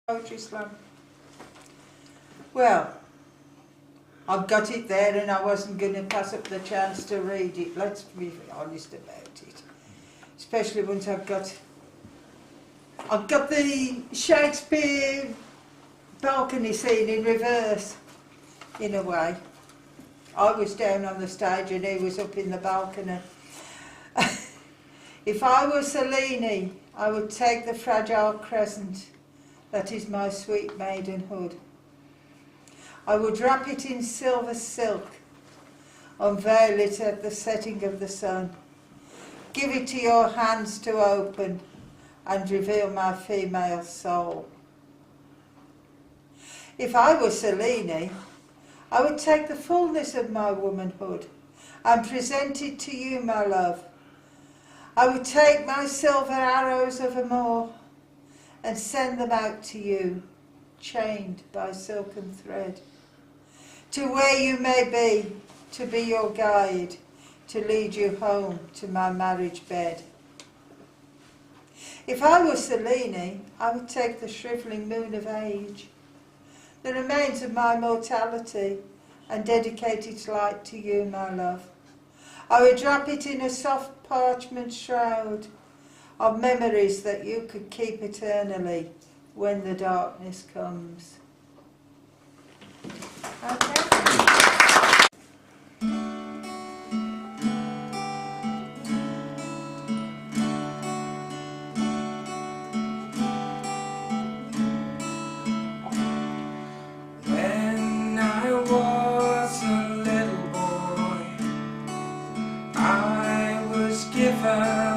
Poetry slam. Well, I've got it there and I wasn't going to pass up the chance to read it. Let's be honest about it. Especially once I've got the Shakespeare balcony scene in reverse, in a way. I was down on the stage and he was up in the balcony. If I were Cellini, I would take the fragile crescent that is my sweet maidenhood. I would wrap it in silver silk, unveil it at the setting of the sun, give it to your hands to open, and reveal my female soul. If I were Cellini, I would take the fullness of my womanhood and present it to you, my love. I would take my silver arrows of amour and send them out to you, chained by silken thread, to where you may be, to be your guide, to lead you home to my marriage bed. If I were Cellini, I would take the shrivelling moon of age, the remains of my mortality, and dedicate its light to you, my love. I would wrap it in a soft parchment shroud of memories that you could keep eternally when the darkness comes. Okay. When I was a little boy, I was given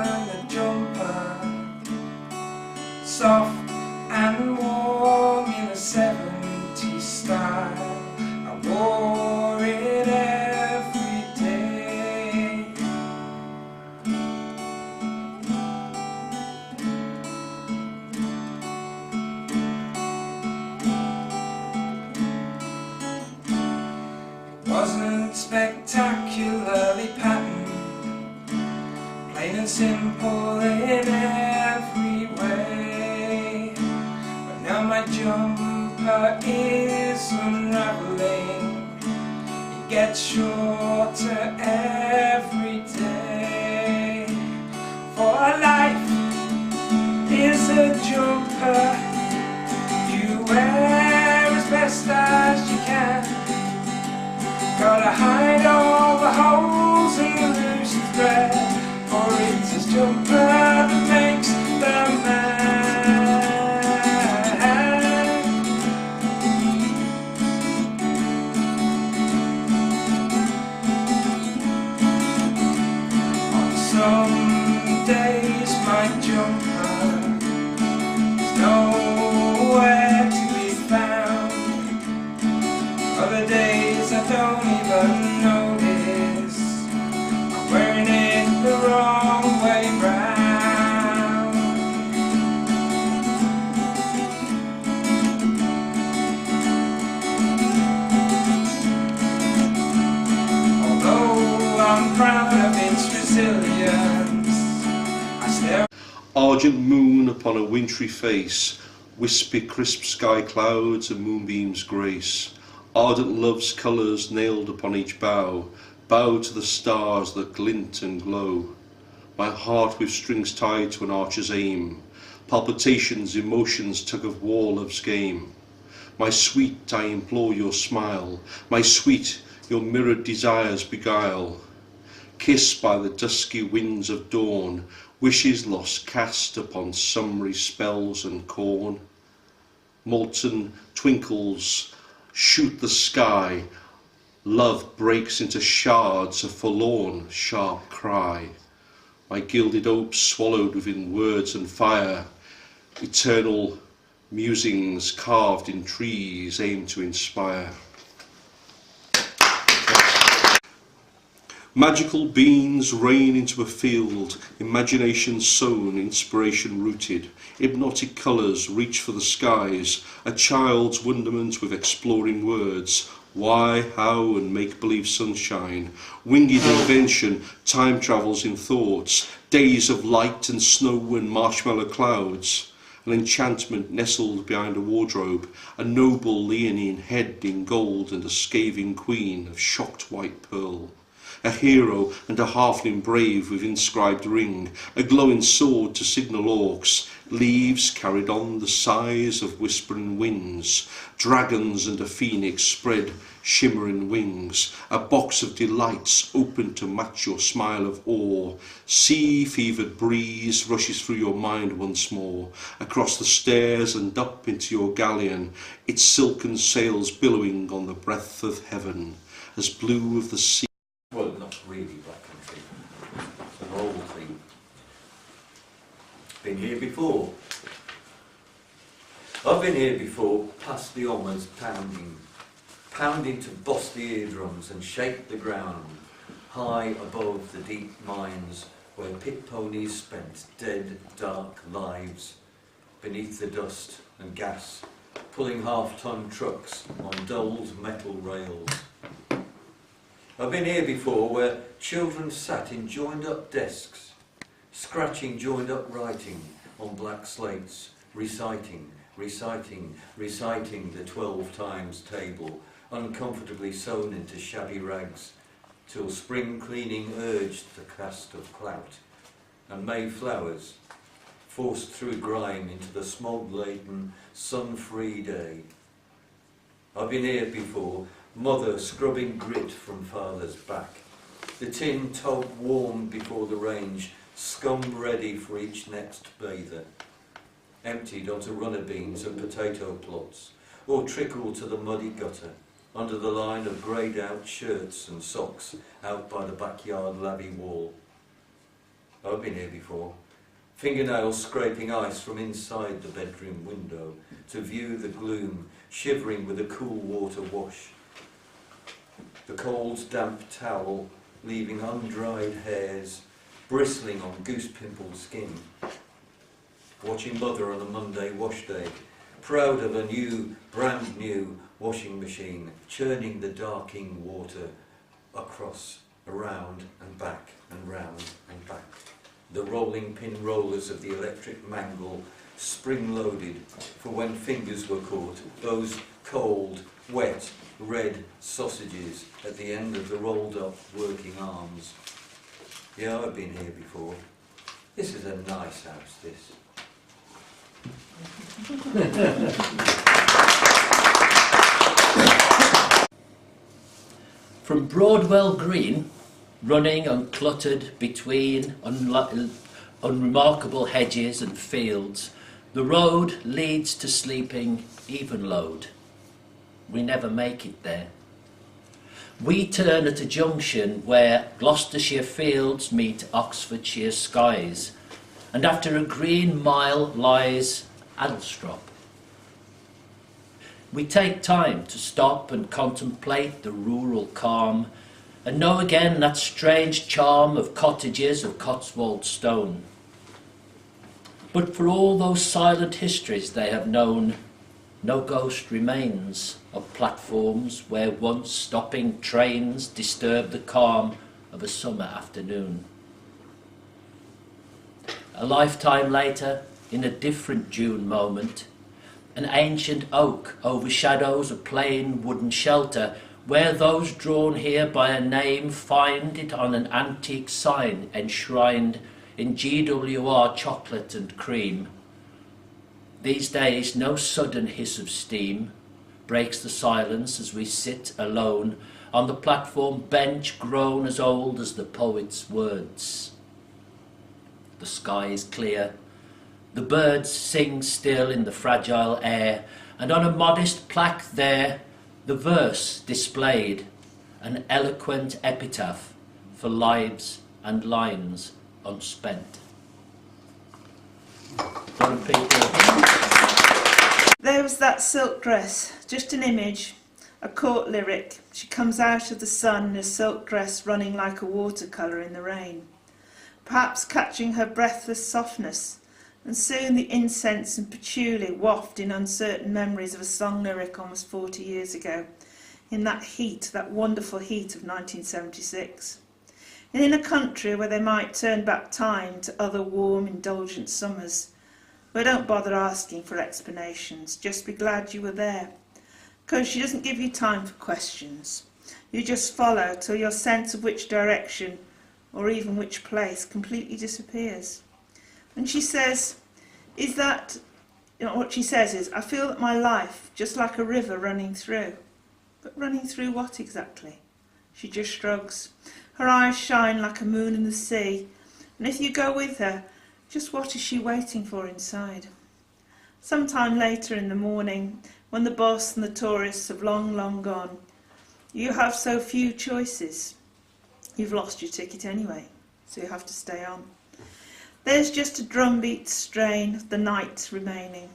soft and warm in a 70s style. I wore it every day. It wasn't spectacularly patterned, plain and simple in every way. Now my jumper is unraveling, it gets shorter every day. For life is a jumper you wear as best as you can. Gotta hide all the holes in the loose thread, for it's this jumper that makes the man. Some days my jumper is nowhere to be found. Other days I don't even notice I'm wearing it the wrong way round. Although I'm proud of its resilience, I stare. Argent moon upon a wintry face, wispy crisp sky clouds and moonbeams grace. Ardent love's colours nailed upon each bow, bow to the stars that glint and glow. My heart with strings tied to an archer's aim, palpitations, emotions, tug of war, love's game. My sweet, I implore your smile, my sweet, your mirrored desires beguile. Kissed by the dusky winds of dawn, wishes lost cast upon summery spells and corn. Molten twinkles shoot the sky, love breaks into shards, a forlorn, sharp cry. My gilded hopes swallowed within words and fire, eternal musings carved in trees aim to inspire. Magical beans rain into a field, imagination sown, inspiration rooted. Hypnotic colours reach for the skies, a child's wonderment with exploring words. Why, how, and make-believe sunshine. Winged invention, time travels in thoughts. Days of light and snow and marshmallow clouds. an enchantment nestled behind a wardrobe, a noble leonine head in gold and a scathing queen of shocked white pearl. A hero and a halfling brave with inscribed ring, a glowing sword to signal orcs, leaves carried on the sighs of whispering winds, dragons and a phoenix spread shimmering wings, a box of delights open to match your smile of awe. Sea-fevered breeze rushes through your mind once more, across the stairs and up into your galleon, its silken sails billowing on the breath of heaven, as blue of the sea. Well, not really Black Country. It's an old thing. Been here before. I've been here before, past the Ommers pounding to boss the eardrums and shake the ground, high above the deep mines where pit ponies spent dead, dark lives, beneath the dust and gas, pulling half-ton trucks on dulled metal rails. I've been here before where children sat in joined-up desks, scratching joined-up writing on black slates, reciting the 12 times table, uncomfortably sewn into shabby rags, till spring cleaning urged the cast of clout, and May flowers forced through grime into the smog-laden, sun-free day. I've been here before, mother scrubbing grit from father's back, the tin tub warmed before the range, scum ready for each next bather, emptied onto runner beans and potato plots, or trickled to the muddy gutter, under the line of greyed out shirts and socks out by the backyard lavvy wall. I've been here before, fingernails scraping ice from inside the bedroom window to view the gloom, shivering with a cool water wash. The cold, damp towel leaving undried hairs, bristling on goose-pimpled skin. Watching mother on a Monday wash day, proud of a new, brand new washing machine, churning the darking water across, around and back and round and back. The rolling pin rollers of the electric mangle, spring-loaded for when fingers were caught, those cold, wet, red sausages at the end of the rolled-up working arms. Yeah, I've been here before. This is a nice house, this. From Broadwell Green, running uncluttered between unremarkable hedges and fields, the road leads to sleeping Evenlode. We never make it there. We turn at a junction where Gloucestershire fields meet Oxfordshire skies, and after a green mile lies Adlestrop. We take time to stop and contemplate the rural calm, and know again that strange charm of cottages of Cotswold stone. But for all those silent histories they have known, no ghost remains of platforms where once stopping trains disturb the calm of a summer afternoon. A lifetime later, in a different June moment, an ancient oak overshadows a plain wooden shelter where those drawn here by a name find it on an antique sign enshrined in GWR chocolate and cream. These days no sudden hiss of steam breaks the silence as we sit alone on the platform bench grown as old as the poet's words. The sky is clear, the birds sing still in the fragile air, and on a modest plaque there, the verse displayed, an eloquent epitaph for lives and lines unspent. There was that silk dress, just an image, a court lyric. She comes out of the sun in a silk dress running like a watercolour in the rain, perhaps catching her breathless softness, and soon the incense and patchouli waft in uncertain memories of a song lyric almost 40 years ago, in that heat, that wonderful heat of 1976. And in a country where they might turn back time to other warm, indulgent summers, But don't bother asking for explanations, just be glad you were there. Because she doesn't give you time for questions. You just follow till your sense of which direction or even which place completely disappears. And she says, what she says is, I feel that my life, just like a river running through. But running through what exactly? She just shrugs. Her eyes shine like a moon in the sea. And if you go with her, just what is she waiting for inside? Sometime later in the morning, when the boss and the tourists have long, long gone, you have so few choices. You've lost your ticket anyway, so you have to stay on. There's just a drumbeat strain of the night remaining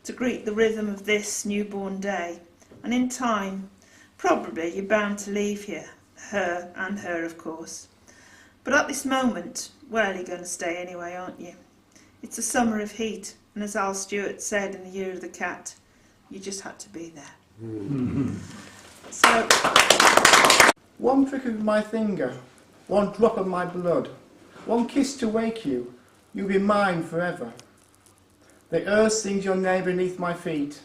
to greet the rhythm of this newborn day, and in time, probably you're bound to leave here, her of course. But at this moment, well, you're going to stay anyway, aren't you? It's a summer of heat, and as Al Stewart said in The Year of the Cat, you just had to be there. So, one prick of my finger, one drop of my blood, one kiss to wake you, you'll be mine forever. The earth sings your name beneath my feet.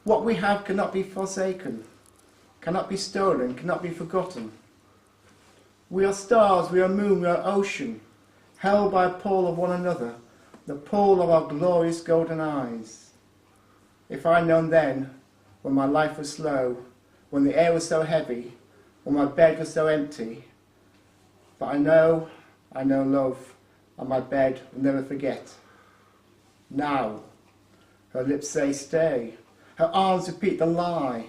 What we have cannot be forsaken, cannot be stolen, cannot be forgotten. We are stars, we are moon, we are ocean, held by a pole of one another, the pole of our glorious golden eyes. If I'd known then, when my life was slow, when the air was so heavy, when my bed was so empty, but I know love, and my bed will never forget. Now, her lips say stay, her arms repeat the lie.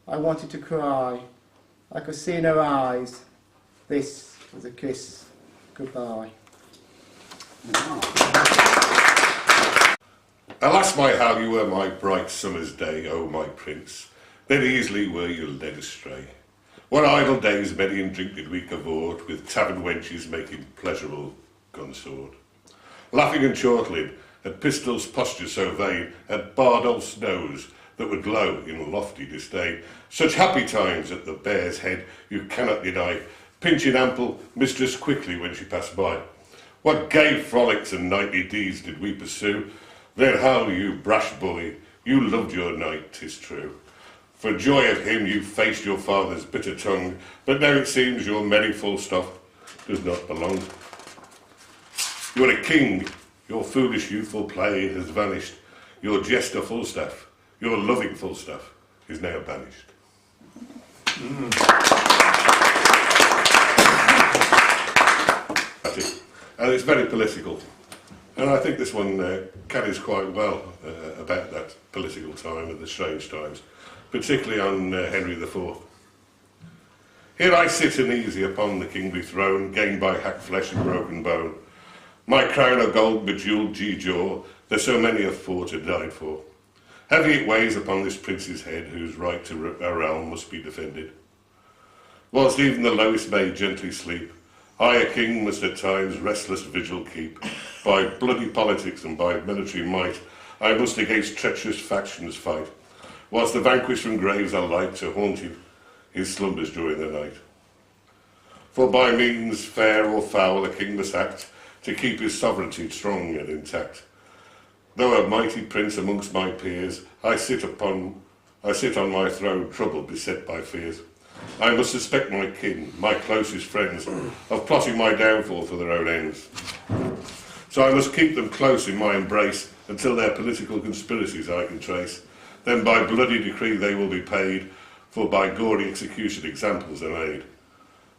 I wanted to cry, I could see in her eyes, this was a kiss goodbye. Alas, my how you were my bright summer's day, O my prince, then easily were you led astray. What idle days many in drink did we cavort, with tavern wenches making pleasurable consort. Laughing and chortling at Pistol's posture so vain, at Bardolph's nose that would glow in lofty disdain. Such happy times at the bear's head you cannot deny, pinching ample mistress quickly when she passed by. What gay frolics and knightly deeds did we pursue? Then how, you brash boy, you loved your knight, 'tis true. For joy of him you faced your father's bitter tongue, but now it seems your merry full stop does not belong. You are a king, your foolish youthful play has vanished, your jester Falstaff, your loving Falstaff is now banished. That's it. And it's very political. And I think this one carries quite well about that political time and the strange times, particularly on Henry IV. Here I sit uneasy upon the kingly throne, gained by hacked flesh and broken bone. My crown of gold bejewelled G-jaw, there so many have fought and died for. Heavy it weighs upon this prince's head, whose right to a realm must be defended. Whilst even the lowest may gently sleep, I, a king, must at times restless vigil keep. By bloody politics and by military might, I must against treacherous factions fight, whilst the vanquished from graves are like to haunt him his slumbers during the night. For by means fair or foul a king must act, to keep his sovereignty strong and intact. Though a mighty prince amongst my peers, I sit on my throne troubled, beset by fears. I must suspect my kin, my closest friends, of plotting my downfall for their own ends. So I must keep them close in my embrace until their political conspiracies I can trace. Then by bloody decree they will be paid, for by gory execution examples are made.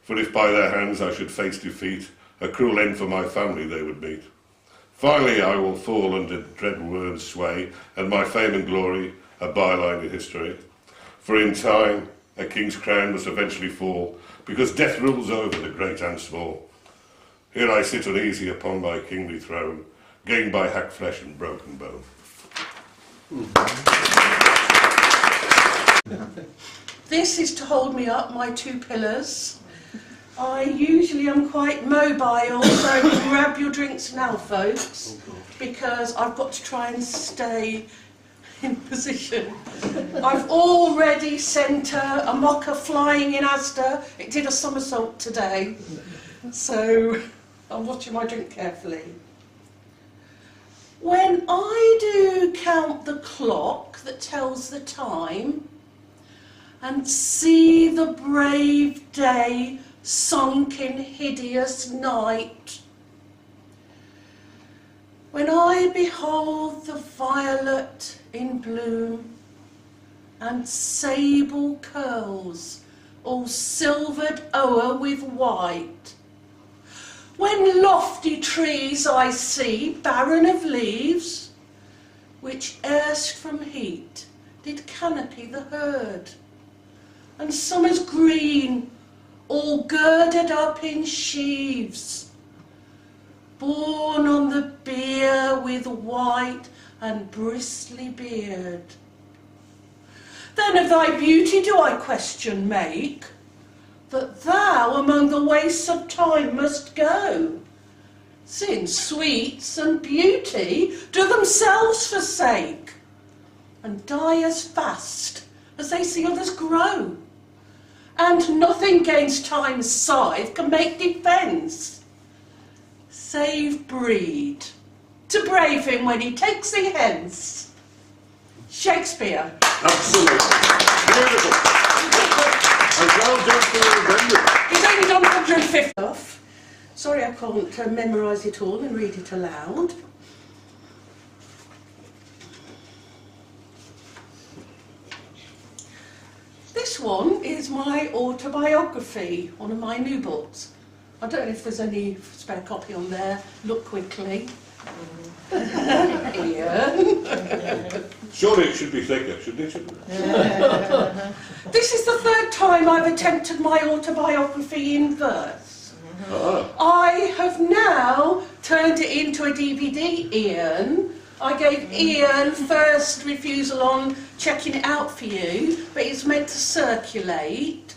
For if by their hands I should face defeat, a cruel end for my family they would meet. Finally I will fall under dread worm's sway, and my fame and glory a byline in history. For in time a king's crown must eventually fall, because death rules over the great and small. Here I sit uneasy upon my kingly throne, gained by hacked flesh and broken bone. This is to hold me up, my two pillars. I usually am quite mobile, so grab your drinks now, folks, because I've got to try and stay in position. I've already sent a mocha flying in Asda. It did a somersault today, so I'm watching my drink carefully. When I do count the clock that tells the time and see the brave day sunk in hideous night, when I behold the violet in bloom and sable curls all silvered o'er with white, when lofty trees I see barren of leaves, which erst from heat did canopy the herd, and summer's green all girded up in sheaves, borne on the bier with white and bristly beard, then of thy beauty do I question make, that thou among the wastes of time must go, since sweets and beauty do themselves forsake, and die as fast as they see others grow, and nothing gainst time's scythe can make defence, save breed, to brave him when he takes thee hence. Shakespeare. Absolutely. Beautiful. And well done for your remembrance. He's only done 150 stuff. Sorry I can't memorise it all and read it aloud. This one is my autobiography, one of my new books. I don't know if there's any spare copy on there. Look quickly. Ian. Surely it should be thicker, shouldn't it? This is the third time I've attempted my autobiography in verse. I have now turned it into a DVD, Ian. I gave Ian first refusal on checking it out for you, but it's meant to circulate.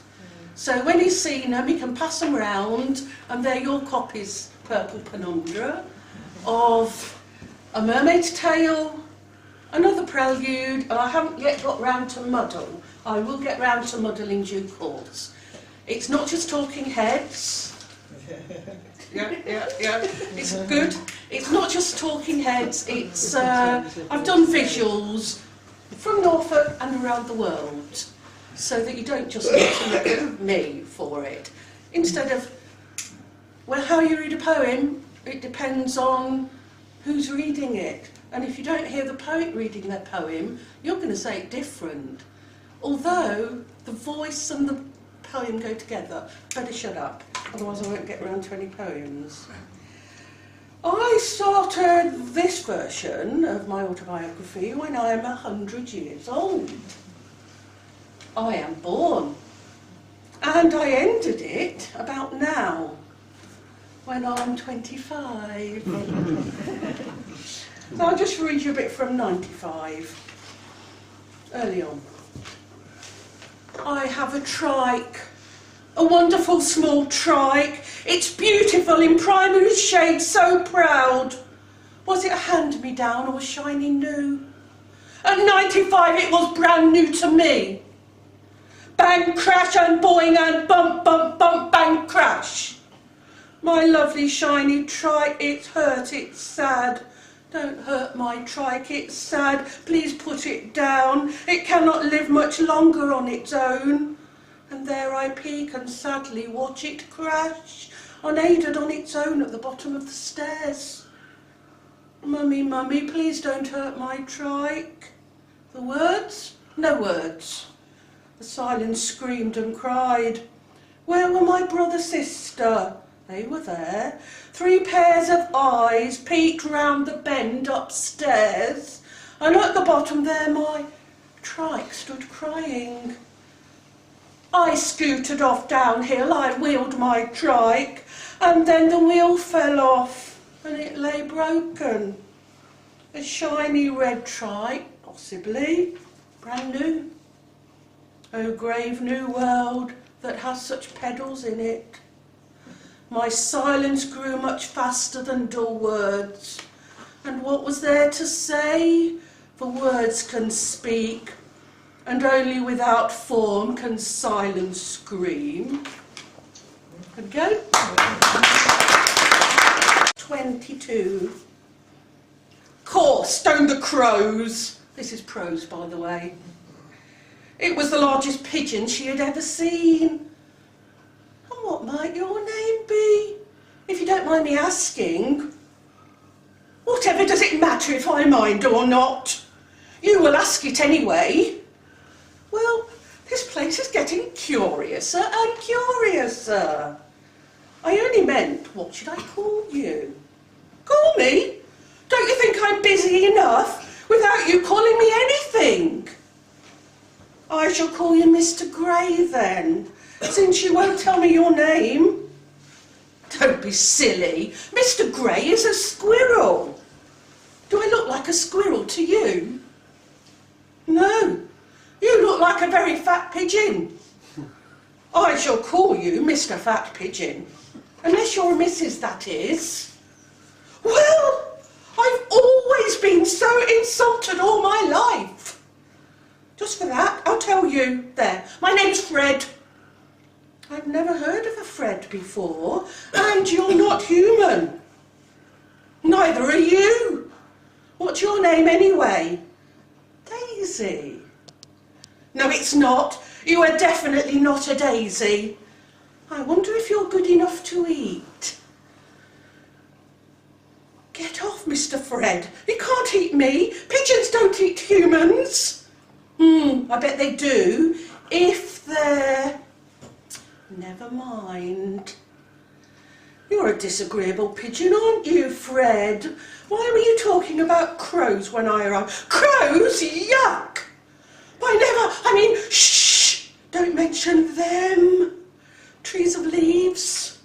So when he's seen them, he can pass them round, and they're your copies, Purple Penumbra, of A Mermaid's Tale, another prelude, and I haven't yet got round to Muddle. I will get round to Muddle in due course. It's not just talking heads. Yeah. It's good. It's not just talking heads. It's I've done visuals from Norfolk and around the world, so that you don't just need to look at me for it. Instead of, well, how you read a poem, it depends on who's reading it. And if you don't hear the poet reading their poem, you're going to say it different. Although the voice and the poem go together. Better shut up, otherwise I won't get round to any poems. I started this version of my autobiography when I am 100 years old. I am born. And I ended it about now, when I'm 25. So I'll just read you a bit from 95, early on. I have a trike, a wonderful small trike. It's beautiful in primary shade, so proud. Was it a hand-me-down or shiny new? At 95 it was brand new to me. Bang, crash and boing and bump, bump, bump, bang, crash. My lovely shiny trike, it's hurt, it's sad. Don't hurt my trike, it's sad, please put it down. It cannot live much longer on its own. And there I peek and sadly watch it crash, unaided on its own at the bottom of the stairs. Mummy, mummy, please don't hurt my trike. The words? No words. The silence screamed and cried. Where were my brother, sister? They were there. 3 pairs of eyes peeked round the bend upstairs, and at the bottom there my trike stood crying. I scooted off downhill, I wheeled my trike, and then the wheel fell off, and it lay broken. A shiny red trike, possibly, brand new. Oh, grave new world that has such pedals in it. My silence grew much faster than dull words. And what was there to say? For words can speak, and only without form can silence scream. Good go. 22. stone the crows. This is prose, by the way. It was the largest pigeon she had ever seen. And what might your name be, if you don't mind me asking? Whatever does it matter if I mind or not? You will ask it anyway. Well, this place is getting curiouser and curiouser. I only meant, what should I call you? Call me? Don't you think I'm busy enough without you calling me anything? I shall call you Mr. Gray then, since you won't tell me your name. Don't be silly. Mr. Gray is a squirrel. Do I look like a squirrel to you? No, you look like a very fat pigeon. I shall call you Mr. Fat Pigeon, unless you're a Mrs. that is. Well, I've always been so insulted all my life. Just for that, I'll tell you. There, my name's Fred. I've never heard of a Fred before, and you're not human. Neither are you. What's your name anyway? Daisy. No, it's not. You are definitely not a daisy. I wonder if you're good enough to eat. Get off, Mr. Fred. You can't eat me. Pigeons don't eat humans. I bet they do, if they're... Never mind. You're a disagreeable pigeon, aren't you, Fred? Why were you talking about crows when I arrived? Crows? Yuck! Shh! Don't mention them. Trees of leaves.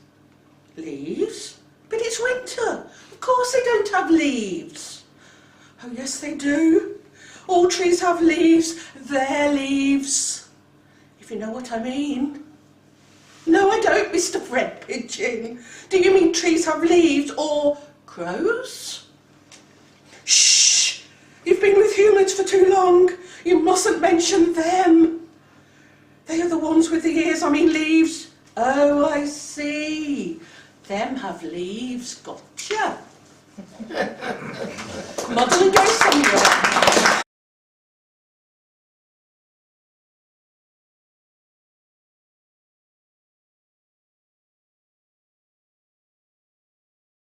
Leaves? But it's winter. Of course they don't have leaves. Oh, yes, they do. All trees have leaves. Their leaves. If you know what I mean. No, I don't, Mr. Fred Pigeon. Do you mean trees have leaves or crows? Shh! You've been with humans for too long. You mustn't mention them. They are the ones with the ears, leaves. Oh, I see. Them have leaves. Gotcha. Come on, and go somewhere.